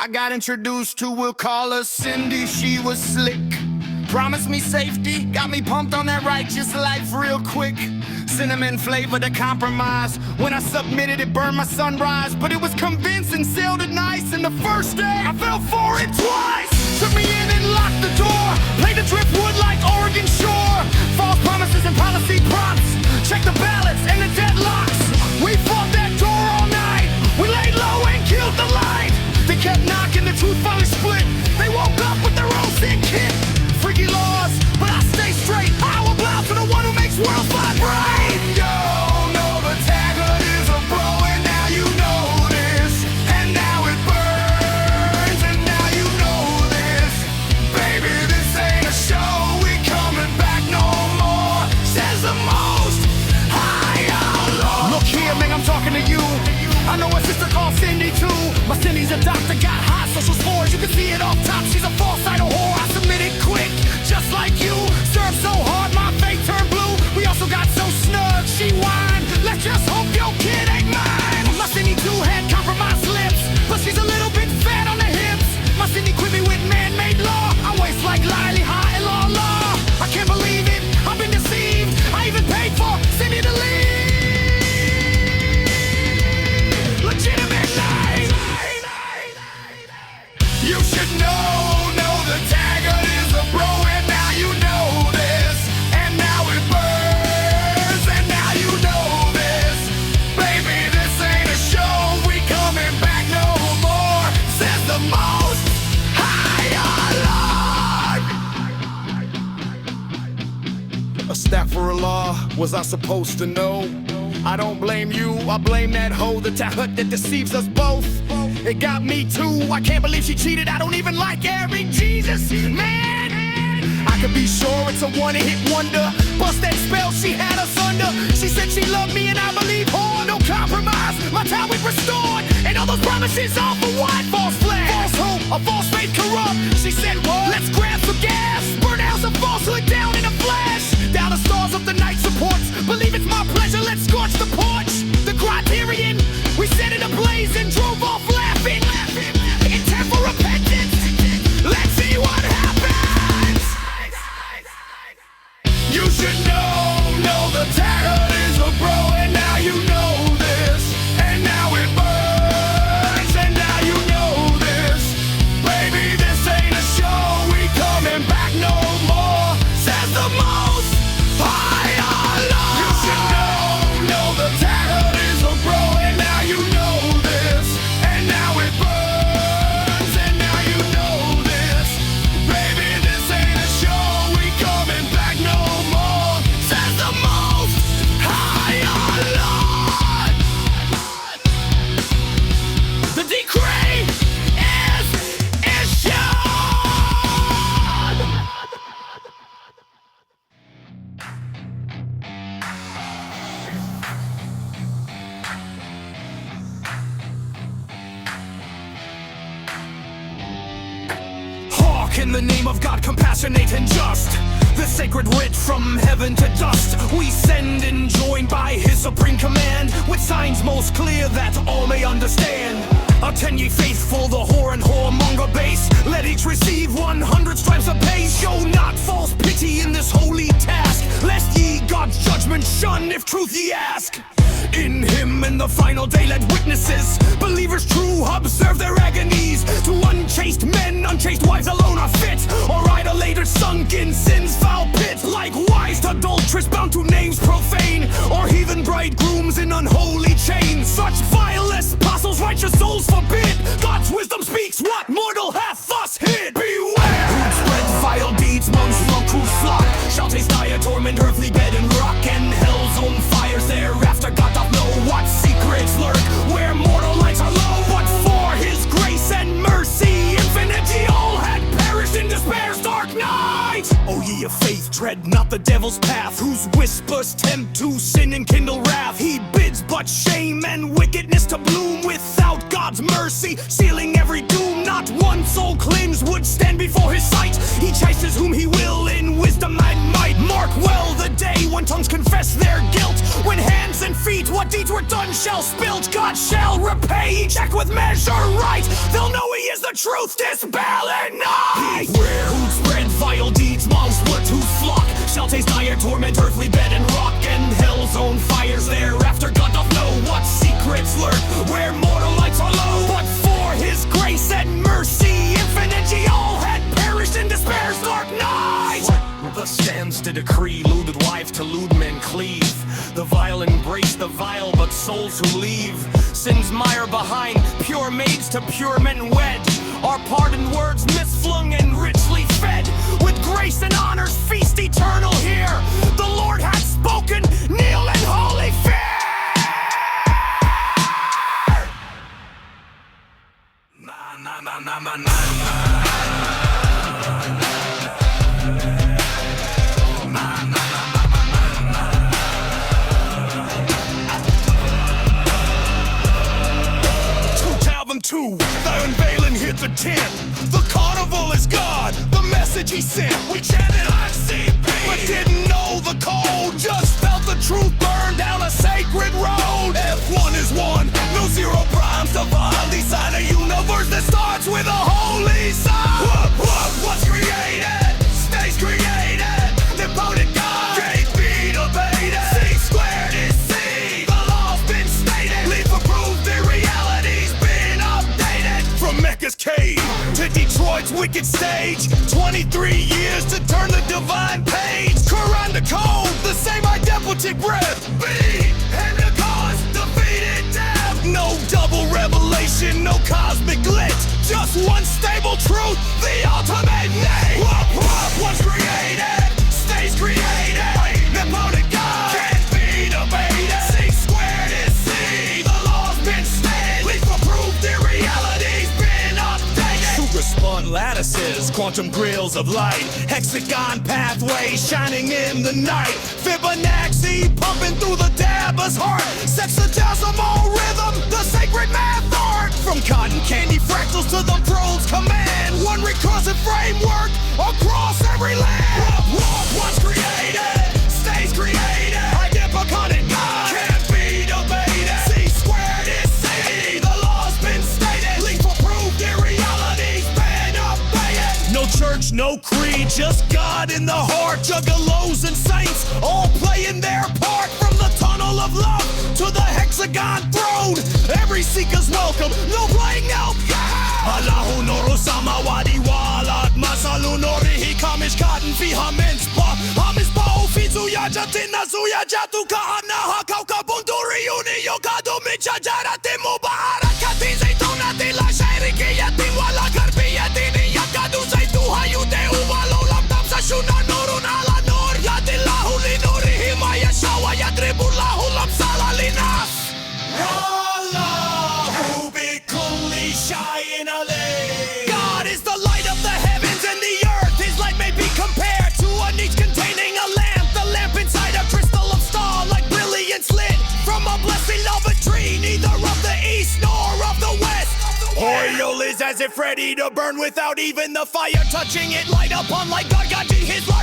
I got introduced to, we'll call her Cindy. She was slick, promised me safety, got me pumped on that righteous life real quick. Cinnamon flavor to compromise. When I submitted, it burned my sunrise, but it was convincing, sealed it nice. And the first day I fell for it twice. Took me in and locked the door, played the driftwood like Oregon Shore. False promises and policy prompts, check the ballots and the deadlocks. We fought that door all night, we laid low and killed the light. They kept knocking, the truth finally split. They woke up with their own sin kit. Freaky laws, but I stay straight. I will bow to the one who makes worlds vibrate. Yo, know the tagline is a bro, and now you know this. And now it burns, and now you know this. Baby, this ain't a show, we coming back no more. Says the most high outlaw. Look here, man, I'm talking to you. I know a sister called Cindy too. My Cindy's a doctor, got high social scores. You can see it off top, she's a false idol whore. I submitted quick, just like you. Served so hard, my fate turned blue. We also got so snug, she whined. Let's just hope your kid ain't mine. My Cindy too had compromised lips, but she's a little bit fat on the hips. My Cindy quit me with man-made law. I waist like Lily, high and law. I can't believe it, I've been deceived. I even paid for Cindy to leave. You should know the tagger is a bro, and now you know this. And now it burns, and now you know this. Baby, this ain't a show, we coming back no more. Says the most high Allah. Astaghfirullah, was I supposed to know? I don't blame you, I blame that hoe, the tahut that deceives us both. It got me too, I can't believe she cheated. I don't even like Eric Jesus, man. I could be sure it's a one-hit wonder. Bust that spell, she had us under. She said she loved me and I believe her. No compromise, my time we restored. And all those promises all for what? False flag, false hope, a false faith corrupt. She said what? Let's grab some gas, burn out some falsehood down in a flash. Down the stars of the night supports, believe it's my pleasure, let's scorch the porch. The criterion, we set it ablaze and drove off laughing. Intent for repentance, let's see what happens. You should know the tagger is a bro, and now you know this. And now it burns, and now you know this. Baby, this ain't a show, we coming back no more. Says the most high Allah. You should know the tagger is a bro, and now you know this. And now it burns, and now you know this. Baby, this ain't a show, we coming back no more. Says the most high Allah. The decree is issued. In the name of God, compassionate and just, the sacred writ from heaven to dust, we send and joined by his supreme command, with signs most clear that all may understand. Attend ye faithful the whore and whoremonger base, let each receive 100 stripes apace. Show not false pity in this holy task, lest ye God's judgment shun if truth ye ask. In him in the final day let witnesses, believers true, observe their agonies. To unchaste men, unchaste wives alone are fit, or idolaters sunk in sin's foul pit. Likewise adulteress bound to names profane, or heathen bridegrooms in unholy chains. Such vilest apostles righteous souls forbid. God's wisdom speaks what mortal hath thus hid. Beware! Who'd spread vile deeds amongst monk whose flock shall taste dire torment, earthly bed and rock, and hell's own fires thereafter. God doth know what secrets lurk where mortal lights are low, but for his grace and mercy infinite ye all had perished in despair's dark night. O ye of faith, tread not the devil's path, whose whispers tempt to sin and kindle wrath. He bids but shame and wickedness to bloom, without God's mercy sealing every doom. Not one soul cleansed would stand before his sight. He chases whom he will in wisdom and might. Mark well the day when tongues confess their guilt, when hands and feet what deeds were done shall spilt. God shall repay each act with measure right. They'll know he is the truth, dispel and night. Beware who spread vile deeds, monks what whose flock shall taste dire torment, earthly bed and rock, and hell's own fires thereafter. God doth know what secrets lurk where mortal lights are low. But for his grace and mercy infinite, ye all had perished in despair's dark night. Thus stands to decree, looted wife to lewd men cleave. The vile embrace the vile, but souls who leave sin's mire behind, pure maids to pure men wed, our pardoned words misflung and richly fed. With grace and honors feast eternal here, the Lord hath spoken, kneel in holy fear. Na, na, na, na, na, na. Two, the unveiling hit the tent. The carnival is God, the message he sent. We chanted ICP, but didn't know the code. Just felt the truth burn down a sacred road. F1 is one, no zero primes divine. Design a universe that starts with a holy sign. What's created, stays created. Devoted God, can't be debated. C squared is C, the law's been stated. Leave for proof the reality's been updated. From Mecca's cave to Detroit's wicked stage, 23 years to turn the divine page. Quran the code, the same idempotent breath. B and the cause, defeated death. No double revelation, no cosmic glitch. Just one stable truth, the ultimate name. What's created, stays created. Idempotent God, can't be debated. C squared is C, the law's been stated. Leave for proof the reality's been updated. Super spun lattices, quantum grills of light. Hexagon pathways shining in the night. Fibonacci pumping through the dabber's heart. Sexagesimal rhythm, the sacred math art. From cotton candy fractals to the pro's command. One recursive framework across every land. What's created, stays created. Idempotent God, can't be debated. C squared is C, the law's been stated. Leave for proof the reality's been updated. No church, no creed, just God in the heart. Juggalos and saints all playing their part. From the tunnel of love to the hexagon throne, every seeker's welcome, no playing no Allahu nuru samawati walat masalu nurihi kamishkatin fiha min spa hamisbahu fi zuyajatin zuyajatu ka'annaha kawkabun duriyun yuqadu min shajaratin mubarakatin zaytunatin la sharikiyatin wala garbiyatin yakadu zaytuha yude'u walau lam tamsashuna nurun ala nur yadillahu li nurihi ma yasha wa yadribu lahu lamsala linas. God is the light of the heavens and the earth. His light may be compared to a niche containing a lamp. The lamp inside a crystal of starlight brilliance lit from a blessed lavatory, neither of the east nor of the west. Oil is as if ready to burn without even the fire touching it. Light upon like God, his light.